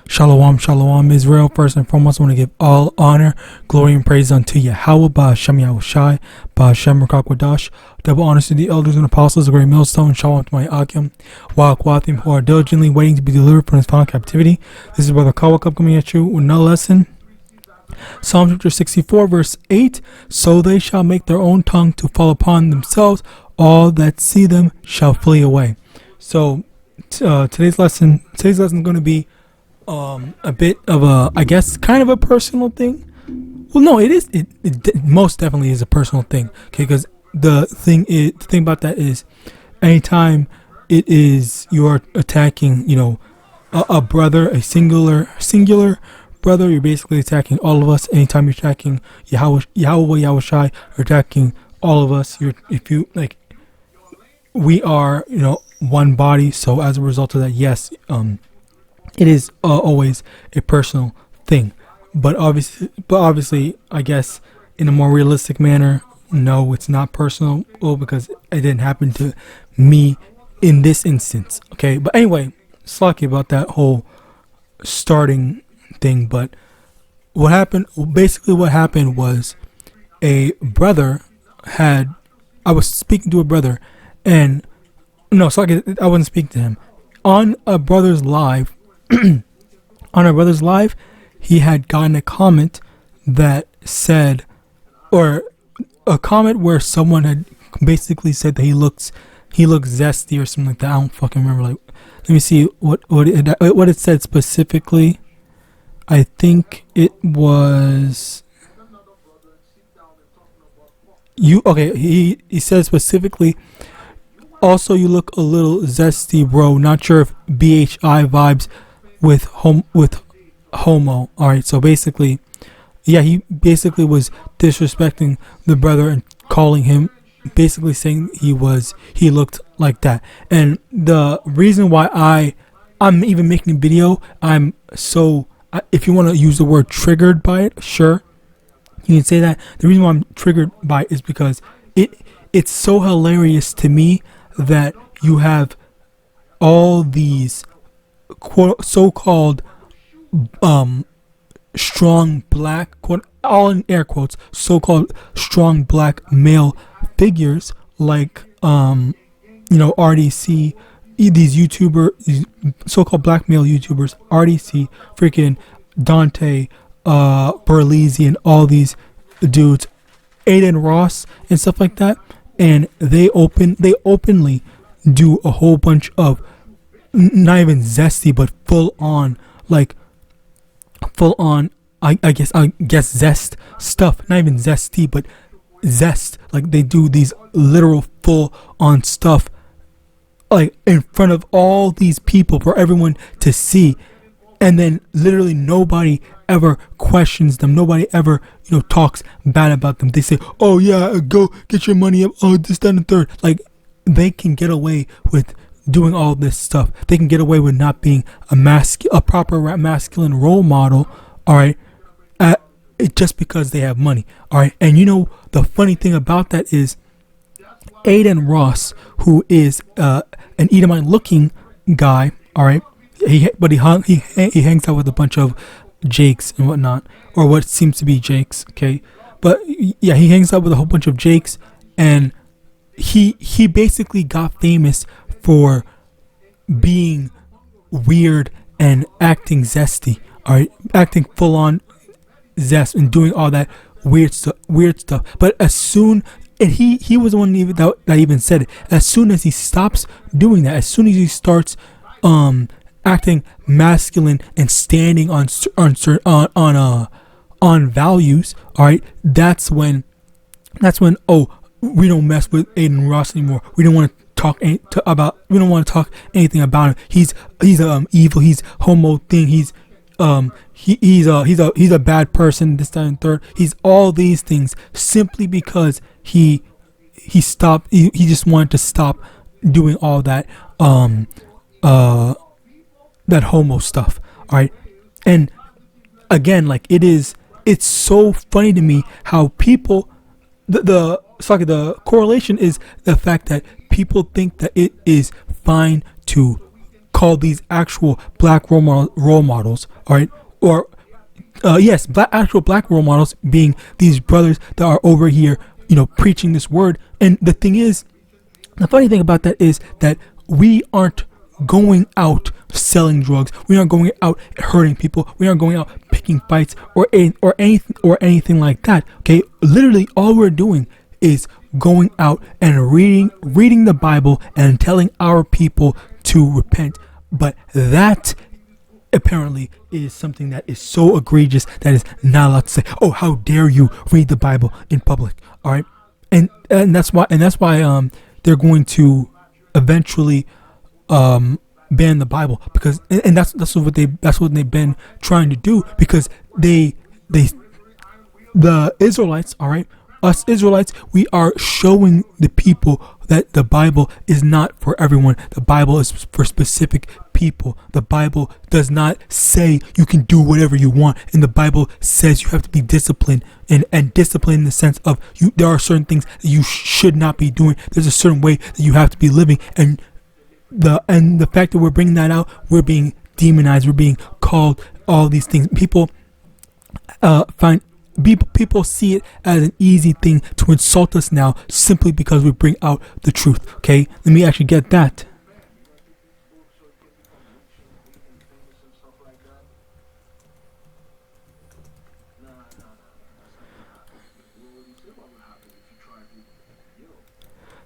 Shalom, shalom, Israel. First and foremost, I want to give all honor, glory, and praise unto Yahawah, YAHAWASHI, YAHAWADAH. Double honors to the elders and apostles, the great millstone. Shalom to my Akim, YAHAWAH, who are diligently waiting to be delivered from his final captivity. This is Brother Kawakub coming at you with another lesson. Psalm chapter 64, verse 8. So they shall make their own tongue to fall upon themselves. All that see them shall flee away. So today's lesson is going to be a bit of a, I guess, kind of a personal thing. Well, no, it is. It most definitely is a personal thing. Okay, because the thing about that is, anytime it is you are attacking, a brother, a singular brother, you're basically attacking all of us. Anytime you're attacking YAHAWAH, you're attacking all of us. We are, one body. So as a result of that, yes, it is always a personal thing, but obviously, I guess in a more realistic manner, no, it's not personal. Well, because it didn't happen to me in this instance. Okay, but anyway, slacky about that whole starting thing. But what happened was a brother I was speaking to a brother, and no, slacky, I wasn't speaking to him on a brother's live. On our brother's live, he had gotten a comment that said, or a comment where someone had basically said that he looks zesty or something like that. I don't fucking remember. Let me see what it said specifically. I think it was you. Okay, he said specifically. Also, you look a little zesty, bro. Not sure if BHI vibes with homo. All right, so basically, yeah, he basically was disrespecting the brother and calling him, basically saying he looked like that. And the reason why I'm even making a video, if you want to use the word triggered by it, sure, you can say that. The reason why I'm triggered by it is because it's so hilarious to me that you have all these so-called strong black, all in air quotes, so-called strong black male figures like RDC, these so-called black male YouTubers, RDC, freaking Dante, Berlizzi, and all these dudes, Aiden Ross and stuff like that, and they openly do a whole bunch of not even zesty, but full on, I guess zest stuff. Not even zesty, but zest. Like, they do these literal full on stuff, like in front of all these people for everyone to see, and then literally nobody ever questions them. Nobody ever, talks bad about them. They say, "Oh yeah, go get your money up." Oh, this, that, and third. Like, they can get away with doing all this stuff. They can get away with not being a proper masculine role model, all right, just because they have money, all right. And the funny thing about that is Aiden Ross, who is an Edomite looking guy, all right, he hangs out with a bunch of Jakes and whatnot, or what seems to be Jakes, okay. But yeah, he hangs out with a whole bunch of Jakes, and he basically got famous for being weird and acting zesty, all right, acting full on zest and doing all that weird stuff. But as soon, and he was the one that even said it, as soon as he stops doing that, as soon as he starts acting masculine and standing on values, all right, that's when we don't mess with Aiden Ross anymore. We don't want to talk anything about him. He's evil. He's homo thing. He's a bad person. This, that, and third. He's all these things simply because he stopped. He just wanted to stop doing all that that homo stuff. All right, and again, like, it's so funny to me how people the correlation is the fact that people think that it is fine to call these actual black role models, all right? Or yes, actual black role models being these brothers that are over here, preaching this word. And the thing is, the funny thing about that is that we aren't going out selling drugs. We aren't going out hurting people. We aren't going out picking fights or anything like that. Okay, literally all we're doing is going out and reading the Bible and telling our people to repent. But that apparently is something that is so egregious that is not allowed to say, "Oh, how dare you read the Bible in public?" All right, and that's why they're going to eventually ban the Bible, because that's what they've been trying to do, because the Israelites, all right, us Israelites, we are showing the people that the Bible is not for everyone. The Bible is for specific people. The Bible does not say you can do whatever you want, and the Bible says you have to be disciplined, and disciplined in the sense of there are certain things that you should not be doing. There's a certain way that you have to be living, and the fact that we're bringing that out, we're being demonized, we're being called all these things. People people see it as an easy thing to insult us now, simply because we bring out the truth. Okay, let me actually get that.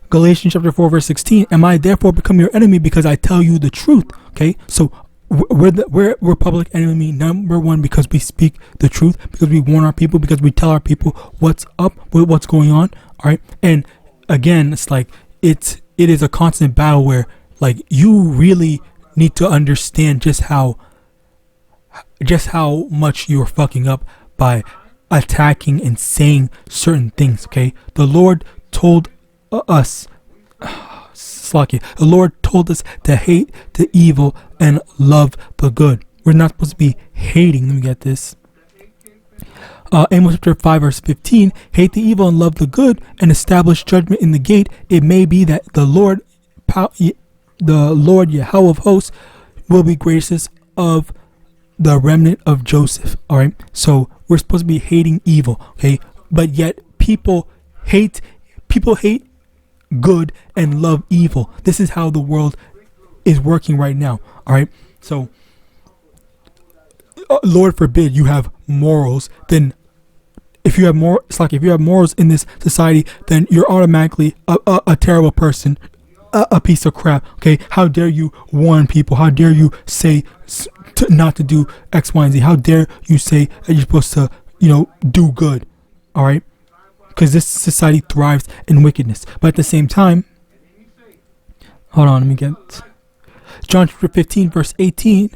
Galatians chapter 4 verse 16. Am I therefore become your enemy because I tell you the truth? Okay, so we're public enemy number one because we speak the truth, because we warn our people, because we tell our people what's up, what's going on. All right, and again, it's like it is a constant battle where, like, you really need to understand just how much you're fucking up by attacking and saying certain things. Okay, the Lord told us, the Lord told us to hate the evil and love the good. We're not supposed to be hating. Let me get this. Amos chapter 5 verse 15. Hate the evil and love the good, and establish judgment in the gate. It may be that the Lord Yahawah of hosts will be gracious of the remnant of Joseph. All right. So we're supposed to be hating evil. Okay. But yet people hate good and love evil. This is how the world is working right now. All right. So Lord forbid you have morals, then if you have morals in this society, then you're automatically a terrible person, a piece of crap. Okay, how dare you warn people? How dare you say not to do X, Y, and Z? How dare you say that you're supposed to do good? All right, because this society thrives in wickedness. But at the same time, hold on, let me get John chapter 15 verse 18.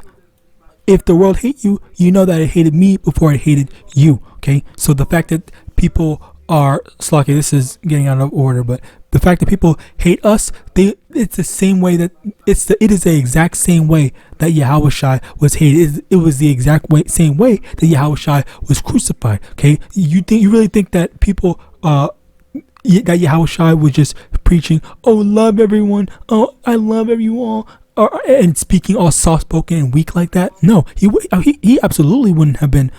If the world hate you, you know that it hated me before it hated you. Okay, so the fact that people are slocky, this is getting out of order, but the fact that people hate us, it's the same way that it is the exact same way that Yahawashi was hated. It was the exact same way that Yahawashi was crucified. Okay, you really think that people that Yahawashi was just preaching, oh, love everyone, oh, I love everyone, and speaking all soft spoken and weak like that? No, he absolutely wouldn't have been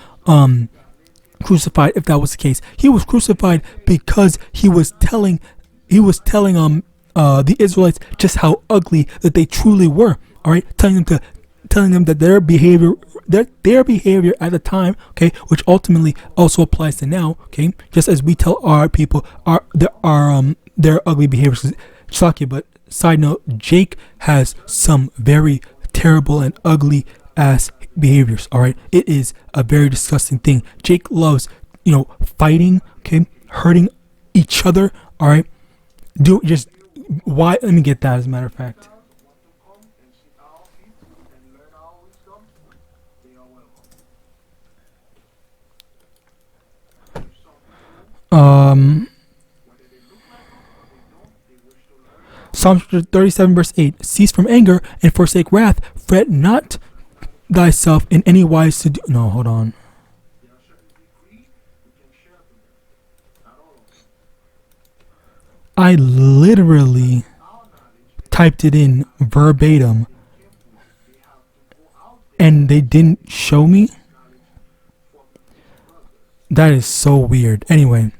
crucified if that was the case. He was crucified because he was telling the Israelites just how ugly that they truly were. All right, telling them that their behavior at the time, okay, which ultimately also applies to now, okay, just as we tell our people their ugly behaviors. Shock you, but side note, Jake has some very terrible and ugly ass behaviors. All right, it is a very disgusting thing. Jake loves fighting, okay, hurting each other. All right, let me get that as a matter of fact. Psalm 37 verse 8. Cease from anger and forsake wrath. Fret not thyself in any wise to do. No, hold on. I literally typed it in verbatim and they didn't show me. That is so weird. Anyway,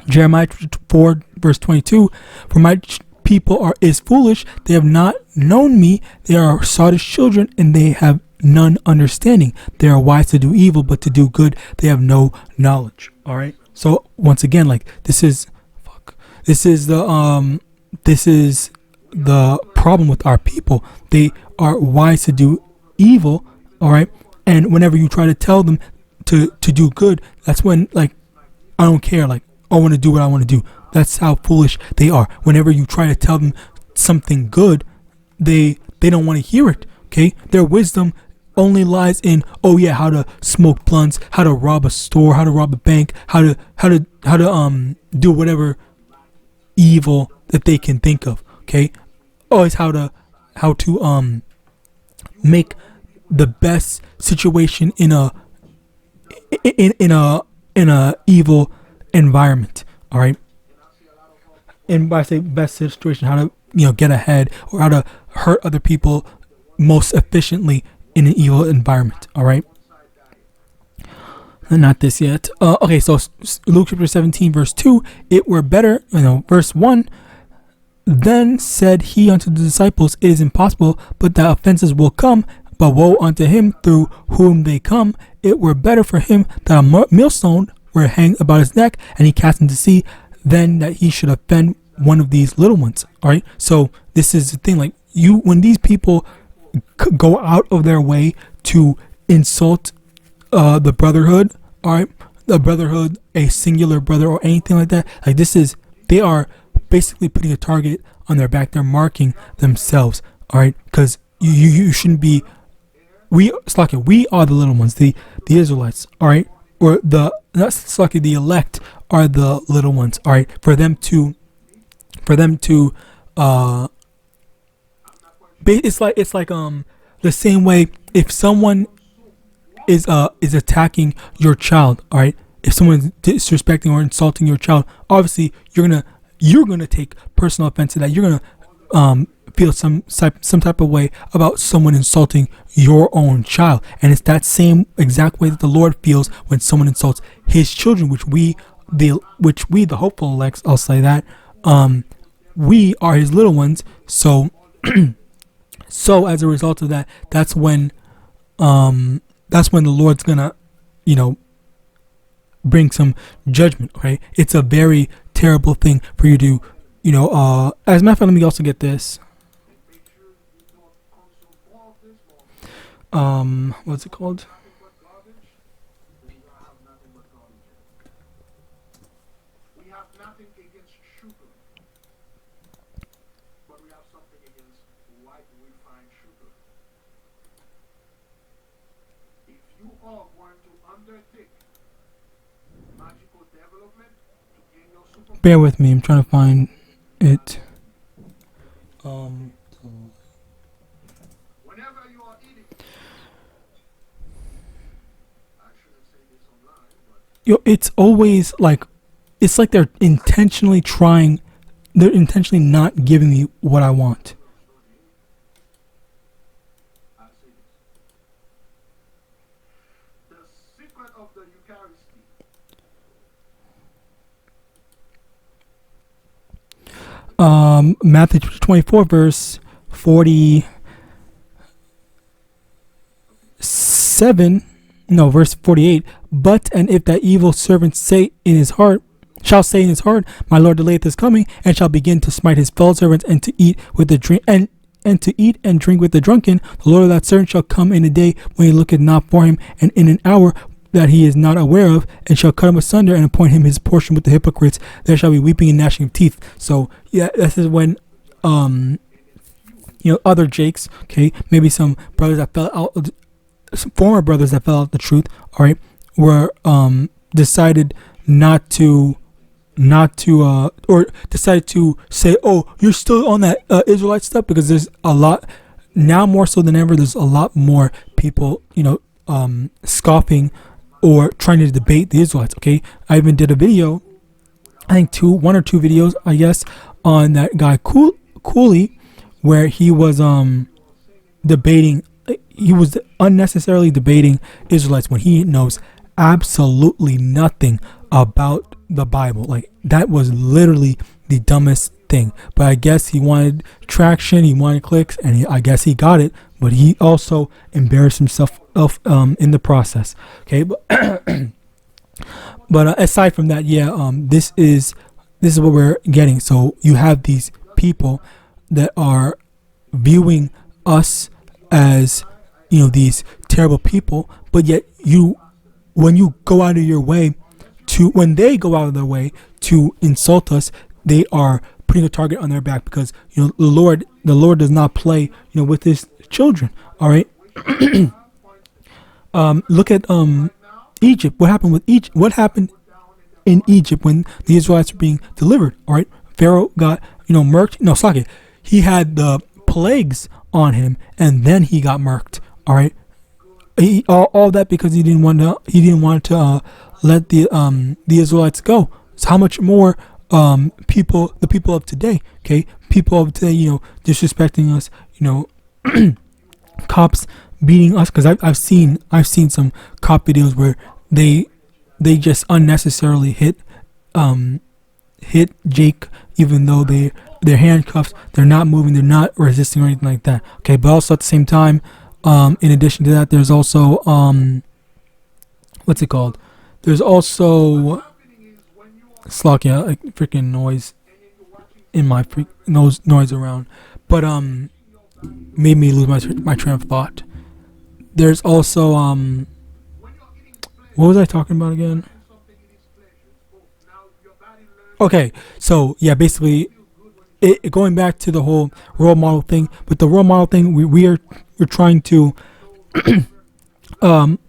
Jeremiah 4 verse 22, for my people is foolish, they have not known me, they are sottish children, and they have none understanding. They are wise to do evil, but to do good they have no knowledge. All right. So once again, like this is the problem with our people. They are wise to do evil. All right. And whenever you try to tell them to do good, that's when, like, I don't care, like, I want to do what I want to do. That's how foolish they are. Whenever you try to tell them something good, they don't want to hear it. Okay, their wisdom only lies in, oh yeah, how to smoke blunts, how to rob a store, how to rob a bank, how to do whatever evil that they can think of. Okay, always how to make the best situation in a evil environment. All right, and by say best situation, how to get ahead, or how to hurt other people most efficiently in an evil environment. All right, not this yet. Okay, so Luke chapter 17 verse 2, it were better, verse 1, then said he unto the disciples, it is impossible, but the offenses will come, but woe unto him through whom they come. It were better for him that a millstone were hanged about his neck, and he cast into sea, than that he should offend one of these little ones. All right, so this is the thing, like, when these people go out of their way to insult the brotherhood, all right, the brotherhood, a singular brother, or anything like that, like, they are basically putting a target on their back. They're marking themselves. All right, because you shouldn't be. We are the little ones, the Israelites. All right, or the elect are the little ones. All right, for them to it's like the same way if someone is attacking your child. All right, if someone is disrespecting or insulting your child, obviously you're gonna take personal offense to that. You're gonna feel some type of way about someone insulting your own child, and it's that same exact way that the Lord feels when someone insults his children, which we the hopeful elects, I'll say that, we are his little ones. So so as a result of that, that's when the Lord's gonna bring some judgment. Okay, it's a very terrible thing for you to as a matter of fact, let me also get this. What's it called? We have nothing against sugar, but we have something against white refined sugar. If you are going to undertake magical development to gain your super, Bear with me, I'm trying to find it. whenever you are eating, I shouldn't say this online, but It's always like, it's like they're intentionally not giving me what I want. I say this. The secret of the Eucharisty. Matthew 24 verse 47, no, verse 48. But and if that evil servant shall say in his heart, my Lord delayeth his coming, and shall begin to smite his fellow servants, and to eat with the drink and to eat and drink with the drunken, the Lord of that servant shall come in a day when he looketh not for him, and in an hour that he is not aware of, and shall cut him asunder, and appoint him his portion with the hypocrites. There shall be weeping and gnashing of teeth. So yeah, this is when other Jakes, okay, maybe some brothers that fell out, some former brothers that fell out the truth, all right, were decided or decided to say, oh, you're still on that Israelite stuff, because there's a lot now, more so than ever, there's a lot more people scoffing or trying to debate the Israelites. Okay, I even did a video, I think one or two videos, I guess, on that guy Cooley, where he was debating. he was unnecessarily debating Israelites when he knows absolutely nothing about the Bible. Like, that was literally the dumbest thing. But I guess he wanted traction, he wanted clicks, and I guess he got it. But he also embarrassed himself in the process. Okay, but but aside from that, yeah, this is what we're getting. So you have these people that are viewing us as, you know, these terrible people, but yet when you go out of your way when they go out of their way to insult us, they are putting a target on their back, because, you know, the Lord does not play, you know, with his children. All right. Look at Egypt. What happened with Egypt? What happened in Egypt when the Israelites were being delivered? All right. Pharaoh got, you know, murked. No, Sake. He had the plagues on him, and then he got murked. All right. All that because he didn't want to let the Israelites go. So how much more the people of today, okay, people of today, you know, disrespecting us, you know, cops beating us, because I've seen some cop videos where they just unnecessarily hit Jake, even though they're handcuffs, they're not moving, they're not resisting or anything like that. Okay, but also at the same time, in addition to that, there's also what's it called? There's also Slakia, like freaking noise in my noise around, but made me lose my train of thought. There's also what was I talking about again? Okay, so yeah, basically, going back to the whole role model thing. But the role model thing, we're trying to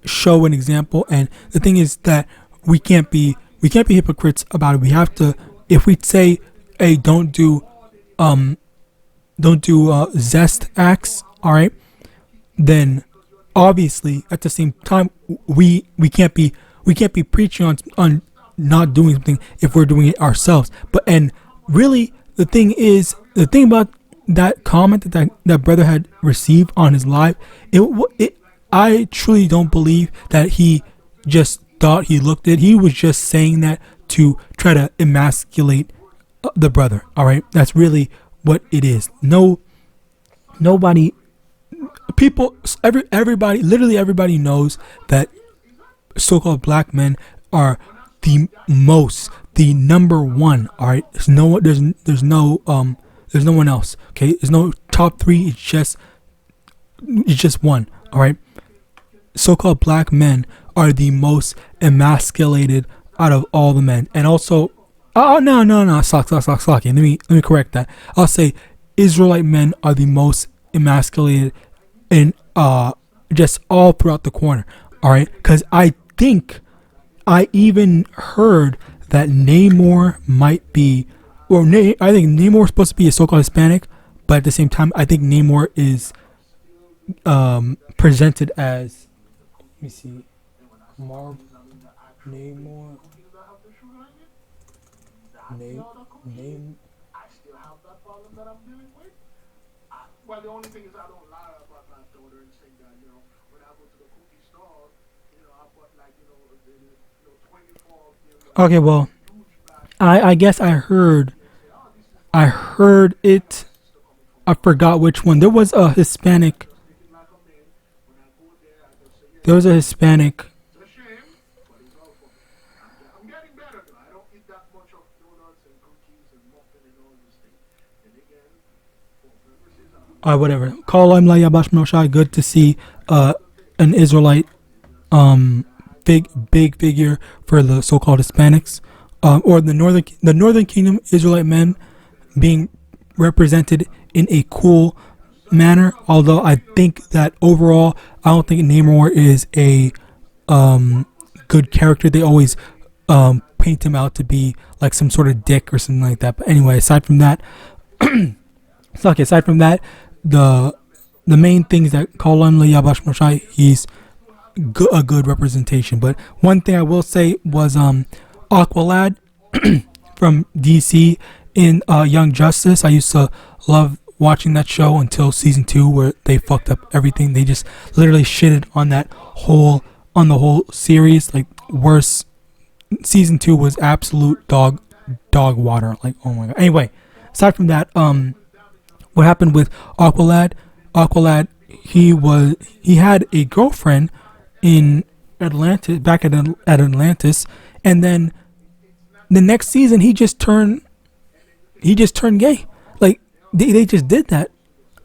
show an example, and the thing is that we can't be hypocrites about it. We have to, if we say, hey, don't do zest acts, all right, then obviously at the same time we can't be preaching on not doing something if we're doing it ourselves. And really, the thing about that comment that brother had received on his live, I truly don't believe that he just thought he looked it. He was just saying that to try to emasculate the brother. All right, that's really what it is. Nobody, people, everybody, literally everybody knows that so-called black men are the number one. All right, there's no one else. Okay, there's no top three. It's just one. All right, so-called black men are the most emasculated out of all the men. And also, no, slock. Let me correct that. I'll say Israelite men are the most emasculated in just all throughout the corner. All right, because I think I even heard that Namor might be, I think Namor is supposed to be a so-called Hispanic, but at the same time, I think Namor is presented as, let me see, Namor, name. I still have that problem that I'm dealing with. Well, the only thing is I don't lie about my daughter and say that, you know, when I go to the cookie store, you know, I bought like, you know, 24 of them. Okay, well, I guess I heard it. I forgot which one. There was a Hispanic. There was a Hispanic. I'm getting better though. I don't eat that much of donuts and cookies and muffin and all these things. And again, for purposes, Whatever. Call him MANASHAH. Good to see an Israelite big figure for the so-called Hispanics, or the Northern Kingdom Israelite men being represented in a cool manner. Although I think that overall, I don't think Namor is a good character. They always paint him out to be like some sort of dick or something like that. But anyway, aside from that, the main things that call on YAHAWAH, he's a good representation. But one thing I will say was Aqualad from DC in Young Justice. I used to love watching that show until season 2, where they fucked up everything. They just literally shitted on the whole series. Like, worse. Season 2 was absolute dog water. Like, oh my god. Anyway, aside from that, what happened with Aqualad? He had a girlfriend in Atlantis, back at Atlantis, and then the next season he just turned gay. Like, they just did that.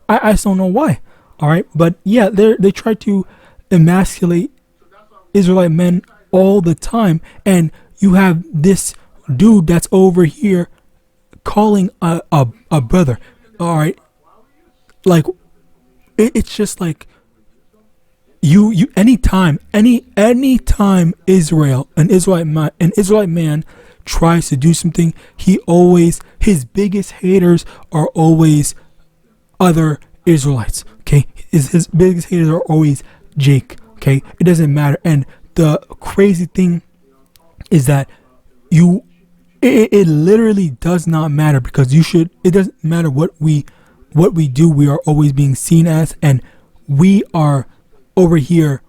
I just don't know why. All right, but yeah, they try to emasculate Israelite men all the time, and you have this dude that's over here calling a brother. All right, like, it's just like you anytime Israel, an Israelite man tries to do something, his biggest haters are always other Israelites. Okay, his biggest haters are always Jake. Okay, it doesn't matter. And the crazy thing is that it literally does not matter, because it doesn't matter what we do. We are always being seen as, and we are over here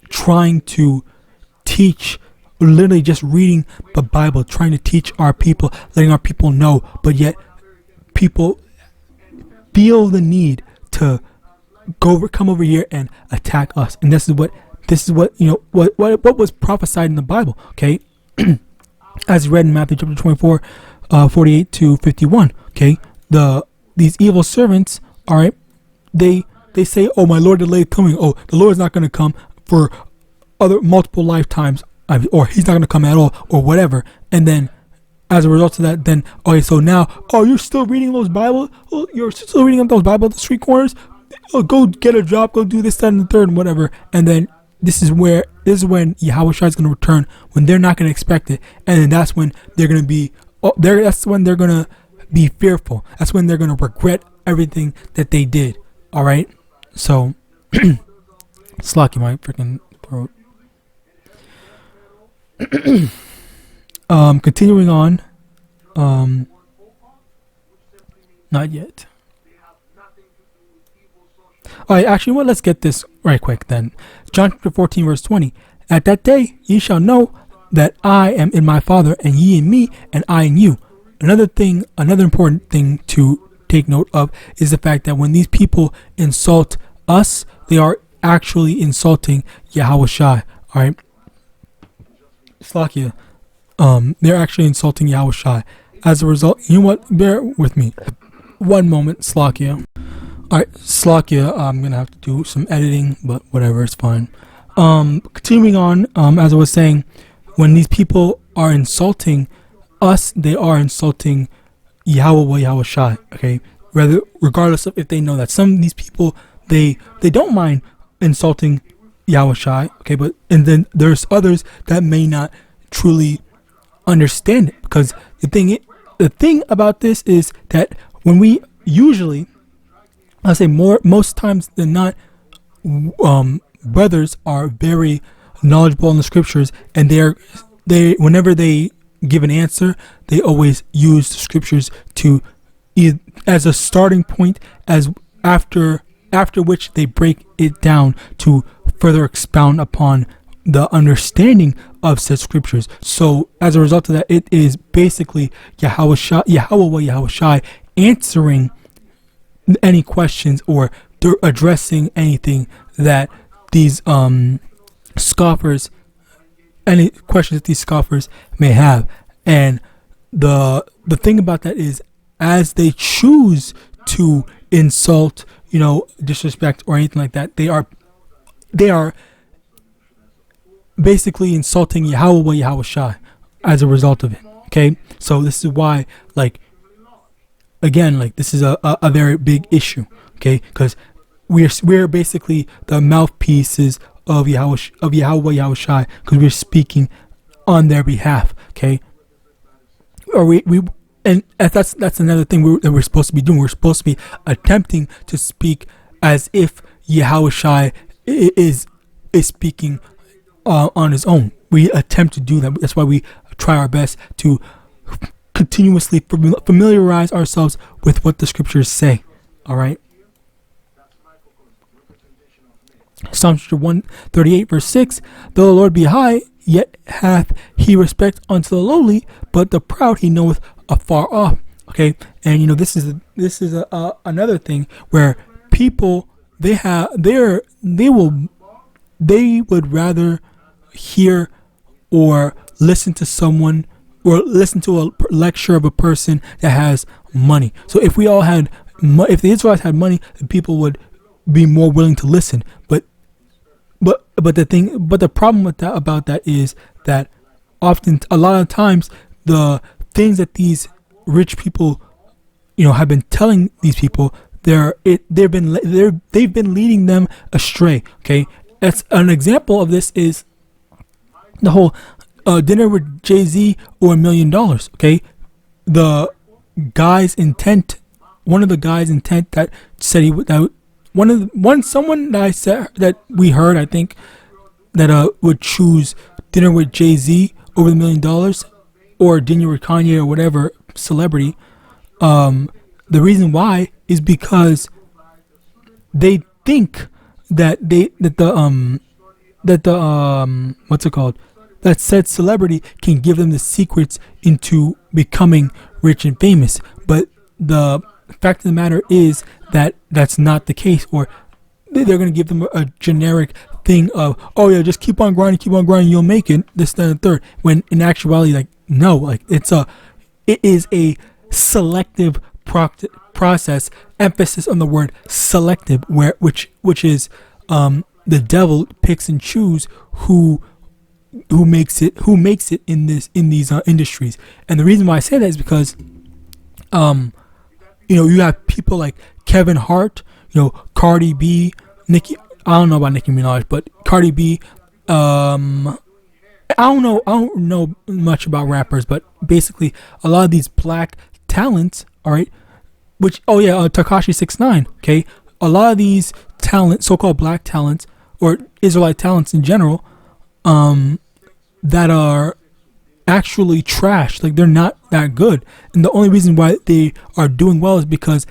trying to teach, literally just reading the Bible, trying to teach our people, letting our people know, but yet people feel the need to come over here and attack us. And this is what what was prophesied in the Bible. Okay, as read in Matthew chapter 24, 48 to 51. Okay, these evil servants, all right, they say, oh, my Lord delayed coming. Oh, the Lord is not going to come for multiple lifetimes, or he's not going to come at all, or whatever. And then as a result of that, then, okay, so now, oh, you're still reading those Bible? Oh, you're still reading those Bible at the street corners? Oh, go get a job, go do this, that, and the third, and whatever. And then this is when Yahawashi is going to return, when they're not going to expect it. And then that's when they're going to be, that's when they're going to be fearful. That's when they're going to regret everything that they did. All right? So, Slocky, my freaking throat. Continuing on. Not yet. Alright, actually, well, let's get this right quick then. John chapter 14, verse 20. At that day ye shall know that I am in my Father, and ye in me, and I in you. Another important thing to take note of is the fact that when these people insult us, they are actually insulting Yahawashi. Alright? Slakia. They're actually insulting Yahawashi. As a result, you know what? Bear with me. One moment, Slakia. Alright, Slakia, I'm gonna have to do some editing, but whatever, it's fine. Continuing on, as I was saying, when these people are insulting us, they are insulting Yahawashi, okay? Regardless of if they know that. Some of these people, they don't mind insulting Yahawashi, okay? And then there's others that may not truly understand it, because the thing about this is that when we usually, I say most times than not, brothers are very knowledgeable in the scriptures, and they whenever they give an answer, they always use the scriptures to as a starting point, as after which they break it down to further expound upon the understanding of said scriptures. So as a result of that, it is basically Yahawashi answering any questions, or addressing anything that these scoffers, any questions that these scoffers may have. And the thing about that is, as they choose to insult, disrespect or anything like that, they are basically insulting Yahawashi as a result of it. Okay, so this is why, this is a very big issue, okay? Because we're basically the mouthpieces of Yahawashi, because we're speaking on their behalf, okay? Or and that's another thing that we're supposed to be doing. We're supposed to be attempting to speak as if Yahawashi is speaking on his own. We attempt to do that. That's why we try our best to continuously familiarize ourselves with what the scriptures say. All right. Psalms 138 verse 6, though the Lord be high, yet hath he respect unto the lowly, but the proud he knoweth afar off. Okay, and this is another thing where people they would rather hear or listen to someone or listen to a lecture of a person that has money. So if we all had if the Israelites had money, then people would be more willing to listen. But the problem with that about that is that often a lot of times the things that these rich people have been telling these people, they've been leading them astray. Okay, that's an example of this is the whole dinner with Jay-Z or $1 million. Okay, the guy's intent, one of the guys' intent that said he would that someone that I said that we heard, I think, that would choose dinner with Jay-Z over $1 million or dinner with Kanye or whatever celebrity. The reason why is because they think that that said celebrity can give them the secrets into becoming rich and famous. But the fact of the matter is that that's not the case, or they're going to give them a generic thing of, oh yeah, just keep on grinding, you'll make it, this, that, and the third, when in actuality, like, no, like it is a selective process, emphasis on the word selective, which is the devil picks and choose who makes it in these industries. And the reason why I say that is because you have people like Kevin Hart, Cardi B, Nicki. I don't know about Nicki Minaj, but Cardi B. I don't know much about rappers, but basically a lot of these black talents. All right, Tekashi 6ix9ine. Okay, a lot of these talents, so-called black talents or Israelite talents in general, that are actually trash. Like, they're not that good, and the only reason why they are doing well is because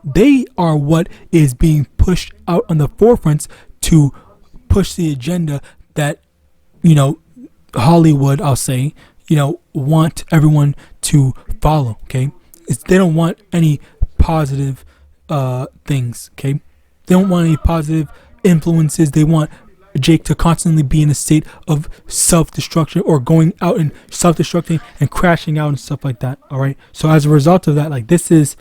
they are what is being pushed out on the forefronts to push the agenda that Hollywood, I'll say, want everyone to follow. Okay, they don't want any positive things. Okay, they don't want any positive influences. They want Jake to constantly be in a state of self-destruction or going out and self-destructing and crashing out and stuff like that. All right. So as a result of that, like, this is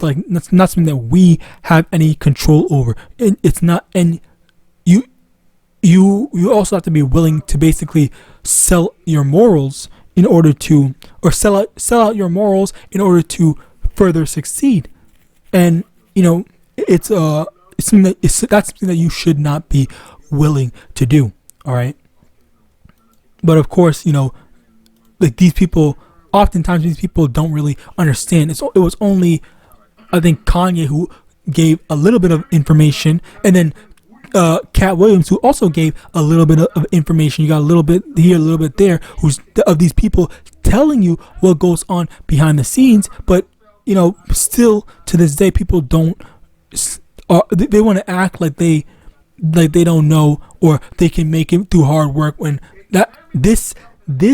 like, that's not something that we have any control over. It's not, and you also have to be willing to basically sell your morals in order to, or sell out your morals in order to further succeed. And it's something that's something that you should not be willing to do. All right. But of course, like, these people, oftentimes these people don't really understand. It was only, I think, Kanye who gave a little bit of information, and then Cat Williams, who also gave a little bit of information. You got a little bit here, a little bit there, who's of these people telling you what goes on behind the scenes. But still to this day, people don't. They want to act like they don't know, or they can make it through hard work, when this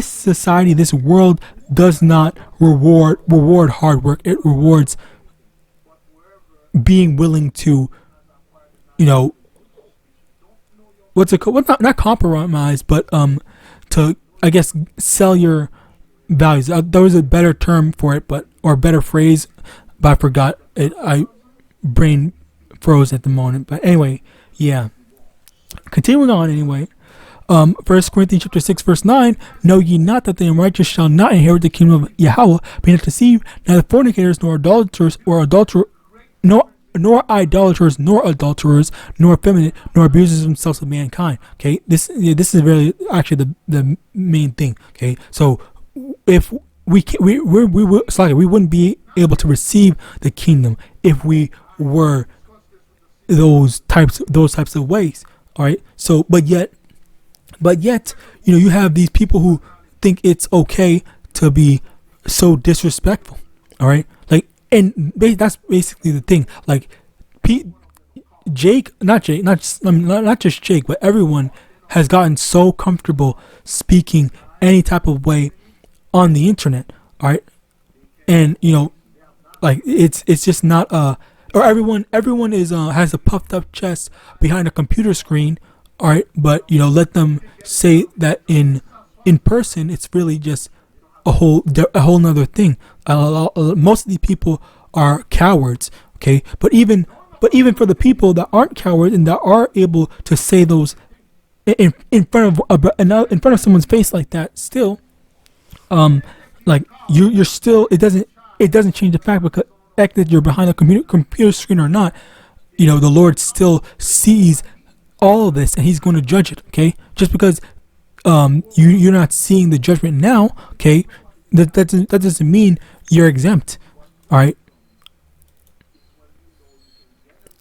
society, this world does not reward hard work. It rewards being willing to, what's it called? Not compromise, but to, I guess, sell your values. There was a better term for it, or a better phrase, but I forgot it. I brain froze at the moment. But anyway, yeah. Continuing on, anyway. 1 Corinthians chapter 6 verse 9, know ye not that the unrighteous shall not inherit the kingdom of Yahweh, be not deceived, neither fornicators, nor idolaters, nor idolaters, nor adulterers, nor effeminate, nor abusers themselves of mankind. Okay, this is really actually the main thing. Okay, so if we wouldn't be able to receive the kingdom if we were those types of ways. All right, so but yet, you have these people who think it's okay to be so disrespectful. All right, like, and that's basically the thing. Like, Jake, not Jake, not just Jake, but everyone has gotten so comfortable speaking any type of way on the internet. All right, and like, it's just not or everyone is has a puffed up chest behind a computer screen. All right, but let them say that in person, it's really just a whole nother thing. Most of the people are cowards. Okay, but even for the people that aren't cowards and that are able to say those in front of someone's face like that, still, like, you're still, it doesn't change the fact that you're behind a computer screen or not. The Lord still sees all of this, and He's going to judge it. Okay, just because you're not seeing the judgment now, okay, that doesn't mean you're exempt. All right.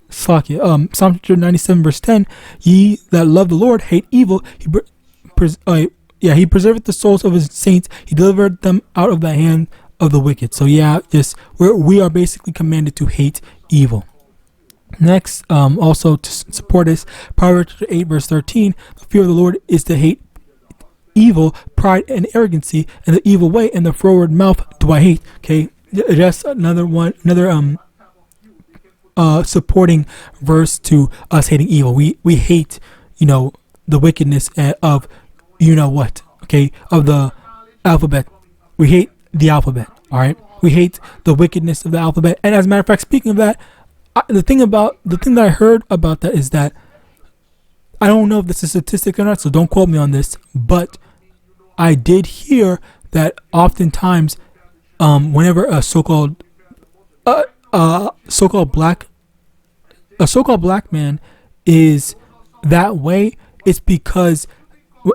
Psalm 97 verse 10: Ye that love the Lord hate evil. He preserveth the souls of His saints. He delivered them out of the hand of the wicked. So we are basically commanded to hate evil. Next, also to support this, Proverbs 8 verse 13: The fear of the Lord is to hate evil, pride and arrogancy, and the evil way, and the froward mouth do I hate. Okay, just another supporting verse to us hating evil. We hate, the wickedness of what. Okay, of the alphabet. We hate the alphabet. All right, we hate the wickedness of the alphabet. And as a matter of fact, speaking of that, the thing that I heard about that is that, I don't know if this is a statistic or not, so don't quote me on this, but I did hear that oftentimes, whenever a so-called black man is that way, it's because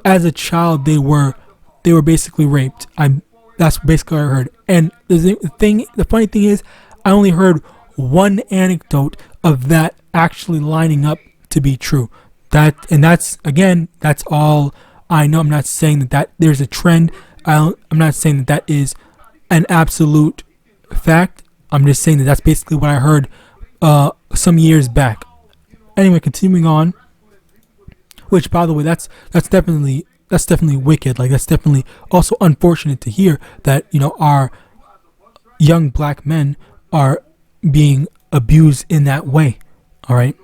as a child they were basically raped. That's basically what I heard. And the funny thing is, I only heard one anecdote of that actually lining up to be true. That's all I know. I'm not saying that there's a trend. I'm not saying that is an absolute fact. I'm just saying that's basically what I heard some years back. Anyway, continuing on, which, by the way, that's definitely wicked. Like, that's definitely also unfortunate to hear that our young black men are being abused in that way. All right.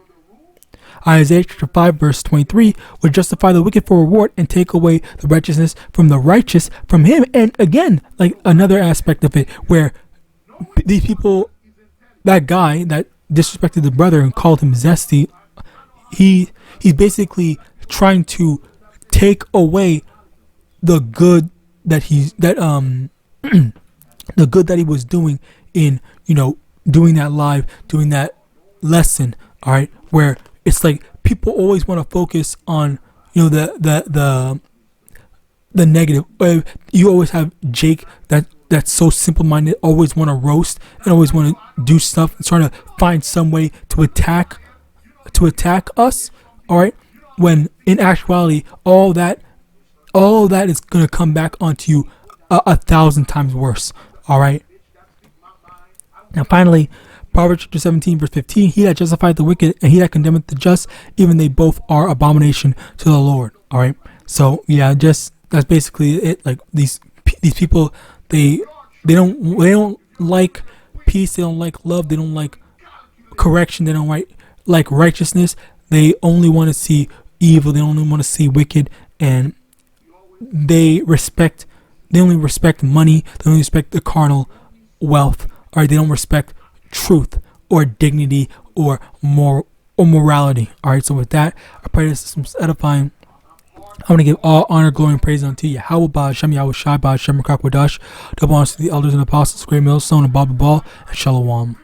Isaiah chapter 5 verse 23 would justify the wicked for reward and take away the righteousness from the righteous from him. And again, like, another aspect of it where these people, that guy that disrespected the brother and called him zesty, he's basically trying to take away the good that the good that he was doing in doing that lesson. All right, where it's like people always want to focus on the negative. You always have Jake that's so simple-minded, always want to roast and always want to do stuff and trying to find some way to attack us. All right, when in actuality all that is gonna come back onto you 1,000 times worse. All right. Now, finally, Proverbs chapter 17 verse 15: He that justifieth the wicked and he that condemneth the just, even they both are abomination to the Lord. All right. So that's basically it. Like, these people, they don't like peace. They don't like love. They don't like correction. They don't like righteousness. They only want to see evil. They only want to see wicked, and they only respect money. They only respect the carnal wealth. All right. They don't respect truth or dignity or morality. All right. So with that, I pray this is edifying. I want to give all honor, glory, and praise unto YAHAWAH, SHAMAIWAN, YAHAWASHI, double honors to the elders and apostles, great millstone, and Baba Ball, and Shalom.